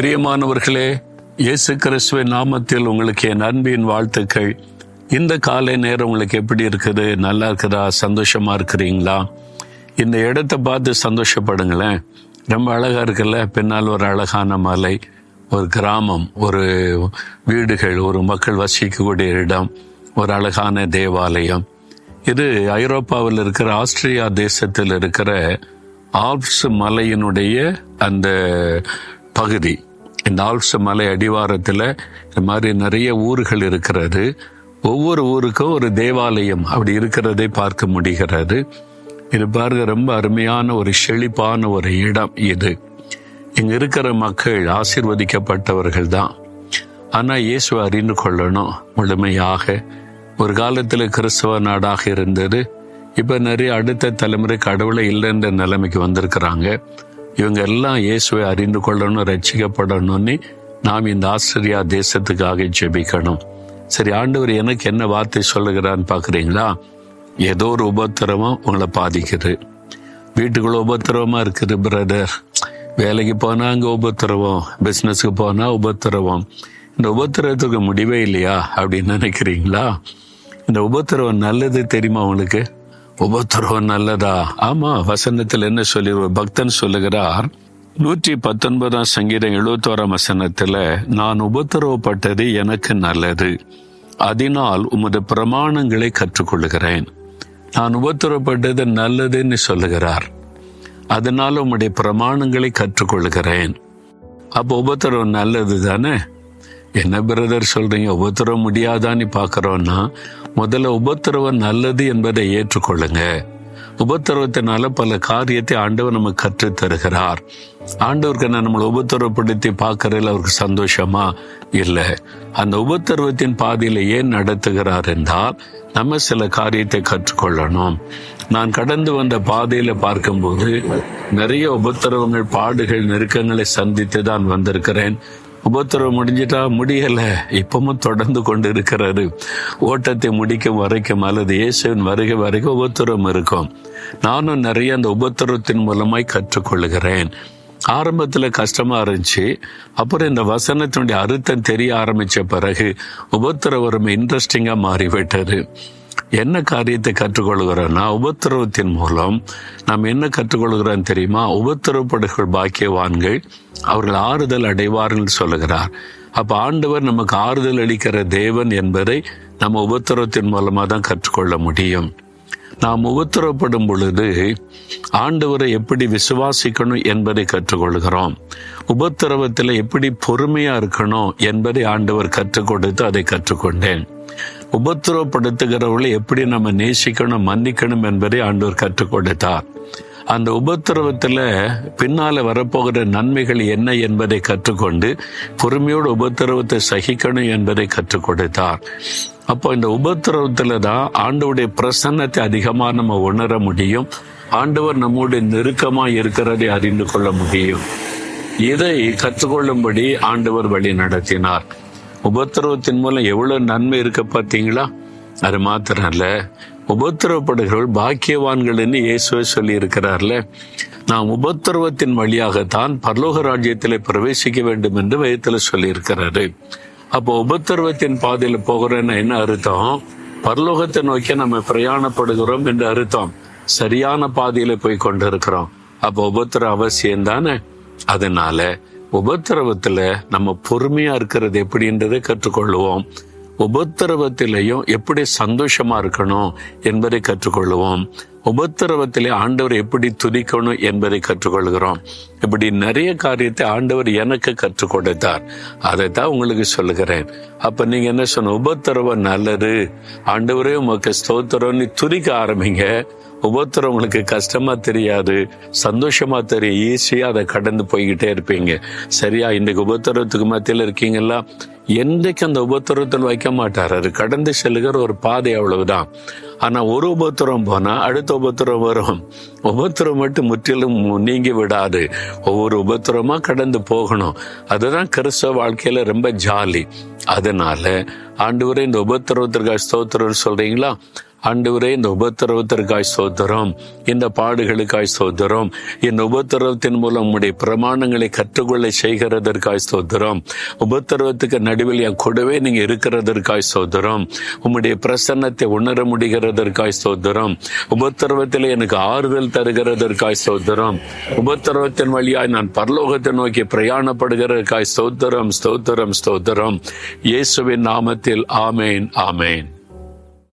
பிரியமானவர்களே, இயேசு கிறிஸ்துவின் நாமத்தில் உங்களுக்கு என் அன்பின் வாழ்த்துக்கள். இந்த காலை நேரம் உங்களுக்கு எப்படி இருக்குது? நல்லா இருக்குதா? சந்தோஷமா இருக்கிறீங்களா? இந்த இடத்தை பார்த்து சந்தோஷப்படுங்களேன். ரொம்ப அழகா இருக்குல்ல? பின்னால் ஒரு அழகான மலை, ஒரு கிராமம், ஒரு வீடுகள், ஒரு மக்கள் வசிக்கக்கூடிய இடம், ஒரு அழகான தேவாலயம். இது ஐரோப்பாவில் இருக்கிற ஆஸ்திரியா தேசத்தில் இருக்கிற ஆல்ப்ஸ் மலையினுடைய அந்த பகுதி. இந்த ஆல்ப்ஸ் மலை அடிவாரத்தில் இந்த மாதிரி நிறைய ஊர்கள் இருக்கிறது. ஒவ்வொரு ஊருக்கும் ஒரு தேவாலயம் அப்படி இருக்கிறதை பார்க்க முடிகிறது. இது பாருங்க, ரொம்ப அருமையான ஒரு செழிப்பான ஒரு இடம் இது. இங்க இருக்கிற மக்கள் ஆசீர்வதிக்கப்பட்டவர்கள் தான். ஆனா இயேசுவை அறிந்து கொள்ளணும் முழுமையாக. ஒரு காலத்துல கிறிஸ்தவ நாடாக இருந்தது. இப்ப நிறைய அடுத்த தலைமுறை கடவுளை இல்லைன்ற நிலைமைக்கு வந்திருக்கிறாங்க. இவங்க எல்லாம் இயேசுவை அறிந்து கொள்ளணும், ரட்சிக்கப்படணும்னு நாம் இந்த ஆஸ்திரியா தேசத்துக்காக ஜெபிக்கணும். சரி, ஆண்டவர் எனக்கு என்ன வார்த்தை சொல்லுகிறான்னு பாக்குறீங்களா? ஏதோ ஒரு உபத்திரவம் உங்களை பாதிக்குது. வீட்டுக்குள்ள உபத்திரவமா இருக்குது பிரதர். வேலைக்கு போனா அங்க உபத்திரவம், பிசினஸ்க்கு போனா உபத்திரவம். இந்த உபத்திரவத்துக்கு முடிவே இல்லையா அப்படின்னு நினைக்கிறீங்களா? இந்த உபத்திரவம் நல்லது தெரியுமா உங்களுக்கு? உபத்திரவம் நல்லதா? ஆமா, வசனத்தில் என்ன சொல்லி பக்தன் சொல்லுகிறார், 119 சங்கீதம் 71 வசனத்துல, நான் உபத்திரவப்பட்டது எனக்கு நல்லது, அதனால் உமது பிரமாணங்களை கற்றுக்கொள்ளுகிறேன். நான் உபத்திரவப்பட்டது நல்லதுன்னு சொல்லுகிறார். அதனால உம்முடைய பிரமாணங்களை கற்றுக்கொள்ளுகிறேன். அப்போ உபத்திரவம் நல்லது தானே? என்ன பிரதர் சொல்றீங்க, உபத்திரவம் முடியாதான்னு பாக்குறோம்னா, முதல்ல உபத்திரவம் நல்லது என்பதை ஏற்றுக்கொள்ளுங்க. உபத்திரவத்தினால பல காரியத்தை ஆண்டவர் நமக்கு கற்று தருகிறார். ஆண்டவருக்கு நம்மளை உபத்திரவப்படுத்தி பார்க்கறதுல அவருக்கு சந்தோஷமா இல்லை. அந்த உபத்திரவத்தின் பாதையில ஏன் நடத்துகிறார் என்றால், நம்ம சில காரியத்தை கற்றுக்கொள்ளணும். நான் கடந்து வந்த பாதையில பார்க்கும்போது நிறைய உபத்திரவங்கள், பாடுகள், நெருக்கங்களை சந்தித்து தான் வந்திருக்கிறேன். உபத்திரவம் முடிஞ்சிட்டா முடியல, இப்பவும் தொடர்ந்து கொண்டு இருக்கிறது. ஓட்டத்தை முடிக்கும் வரைக்கும் அல்லது இயேசுவின் வருகை வரைக்கும் உபத்திரவம் இருக்கும். நானும் நிறைய அந்த உபத்திரவத்தின் மூலமாய் கற்றுக்கொள்ளுகிறேன். ஆரம்பத்துல கஷ்டமா இருந்துச்சு. அப்புறம் இந்த வசனத்தினுடைய அர்த்தம் தெரிய ஆரம்பிச்ச பிறகு உபத்திரவம் இன்ட்ரெஸ்டிங்கா மாறிவிட்டது. என்ன காரியத்தை கற்றுக்கொள்கிறோம்னா, உபத்திரவத்தின் மூலம் நாம் என்ன கற்றுக்கொள்கிறோம் தெரியுமா? உபத்திரவப்படுகிற பாக்கியவான்கள், அவர்கள் ஆறுதல் அடைவார்கள் சொல்லுகிறார். அப்ப ஆண்டவர் நமக்கு ஆறுதல் அளிக்கிற தேவன் என்பதை நம்ம உபத்திரவத்தின் மூலமா தான் கற்றுக்கொள்ள முடியும். நாம் உபத்திரவப்படும் பொழுது ஆண்டவரை எப்படி விசுவாசிக்கணும் என்பதை கற்றுக்கொள்கிறோம். உபத்திரவத்தில் எப்படி பொறுமையா இருக்கணும் என்பதை ஆண்டவர் கற்றுக் கொடுத்து அதை கற்றுக்கொண்டேன். உபத்திரவப்படுத்துகிறவர்களை எப்படி நம்ம நேசிக்கணும், மன்னிக்கணும் என்பதை ஆண்டவர் கற்றுக் கொடுத்தார். அந்த உபத்திரவத்துல பின்னால வரப்போகிற நன்மைகள் என்ன என்பதை கற்றுக்கொண்டு பொறுமையோடு உபத்திரவத்தை சகிக்கணும் என்பதை கற்றுக் கொடுத்தார். அப்போ இந்த உபத்திரவத்துல தான் ஆண்டவருடைய பிரசன்னத்தை அதிகமா நம்ம உணர முடியும். ஆண்டவர் நம்முடைய நெருக்கமா இருக்கிறதை அறிந்து கொள்ள முடியும். இதை கற்றுக்கொள்ளும்படி ஆண்டவர் வழி நடத்தினார். உபத்திரவத்தின் மூலம் எவ்வளவு நன்மை இருக்க பார்த்தீங்களா? அது மாத்திரம் இல்ல, உபத்திரவப்படுகிறவர்கள் பாக்கியவான்கள் என்று இயேசுவை சொல்லி இருக்கிறார்ல. நாம் உபத்திரவத்தின் வழியாகத்தான் பரலோக ராஜ்யத்திலே பிரவேசிக்க வேண்டும் என்று வேதத்துல சொல்லி இருக்கிறாரு. அப்போ உபத்திரவத்தின் பாதையில போகிறோன்னா என்ன அர்த்தம்? பரலோகத்தை நோக்கி நம்ம பிரயாணப்படுகிறோம் என்று அர்த்தம். சரியான பாதையில போய் கொண்டிருக்கிறோம். அப்போ உபத்திரம் அவசியம் தானே? அதனால உபத்திரவத்துல நம்ம பொறுமையா இருக்கிறது எப்படின்றதை கற்றுக்கொள்ளுவோம். உபத்திரவத்திலையும் எப்படி சந்தோஷமா இருக்கணும் என்பதை கற்றுக்கொள்ளுவோம். உபத்திரவத்திலே ஆண்டவர் எப்படி துதிக்கணும் என்பதை கற்றுக்கொள்கிறோம். இப்படி நிறைய காரியத்தை ஆண்டவர் எனக்கு கற்றுக் கொடுத்தார். அதைத்தான் உங்களுக்கு சொல்லுகிறேன். அப்ப நீங்க என்ன சொன்ன? உபத்திரவம் நல்லது, ஆண்டவரே உமக்கு ஸ்தோத்திரம்னு துதிக்க ஆரம்பிங்க. உபத்திரம் உங்களுக்கு கஷ்டமா தெரியாது, சந்தோஷமா தெரியும். ஈஸியா அதை கடந்து போய்கிட்டே இருப்பீங்க. சரியா? இன்னைக்கு உபத்திரவத்துக்கு மத்தியில இருக்கீங்களா? என்றைக்கு அந்த உபத்திரத்தில் வைக்க மாட்டார். அது கடந்து செல்லுகிற ஒரு பாதை, அவ்வளவுதான். ஆனா ஒரு உபத்திரம் போனா அடுத்த உபத்திரம் வரும். உபத்திரம் மட்டும் முற்றிலும் நீங்கி விடாது. ஒவ்வொரு உபத்திரமா கடந்து போகணும். அதுதான் கிறிஸ்தவ வாழ்க்கையில ரொம்ப ஜாலி. அதனால ஆண்டவரே இந்த உபத்திரவத்திற்காக ஸ்தோத்திரம் சொல்றீங்களா? ஆண்டவரே, இந்த உபத்திரவத்திற்காய் ஸ்தோத்திரம், இந்த பாடுகளுக்காய் ஸ்தோத்திரம், இந்த உபத்திரவத்தின் மூலம் உம்முடைய பிரமாணங்களை கற்றுக்கொள்ள செய்கிறதற்காய் ஸ்தோத்திரம், உபத்திரவத்துக்கு நடுவில் என் கூடவே நீங்க இருக்கிறதற்காய் ஸ்தோத்திரம், உம்முடைய பிரசன்னத்தை உணர முடிகிறதற்காய் ஸ்தோத்திரம், உபத்திரவத்தில் எனக்கு ஆறுதல் தருகிறதற்காய் ஸ்தோத்திரம், உபத்திரவத்தின் வழியாய் நான் பரலோகத்தை நோக்கி பிரயாணப்படுகிறதற்காய் ஸ்தோத்திரம், ஸ்தோத்திரம், ஸ்தோத்திரம். இயேசுவின் நாமத்தில் ஆமேன், ஆமேன்.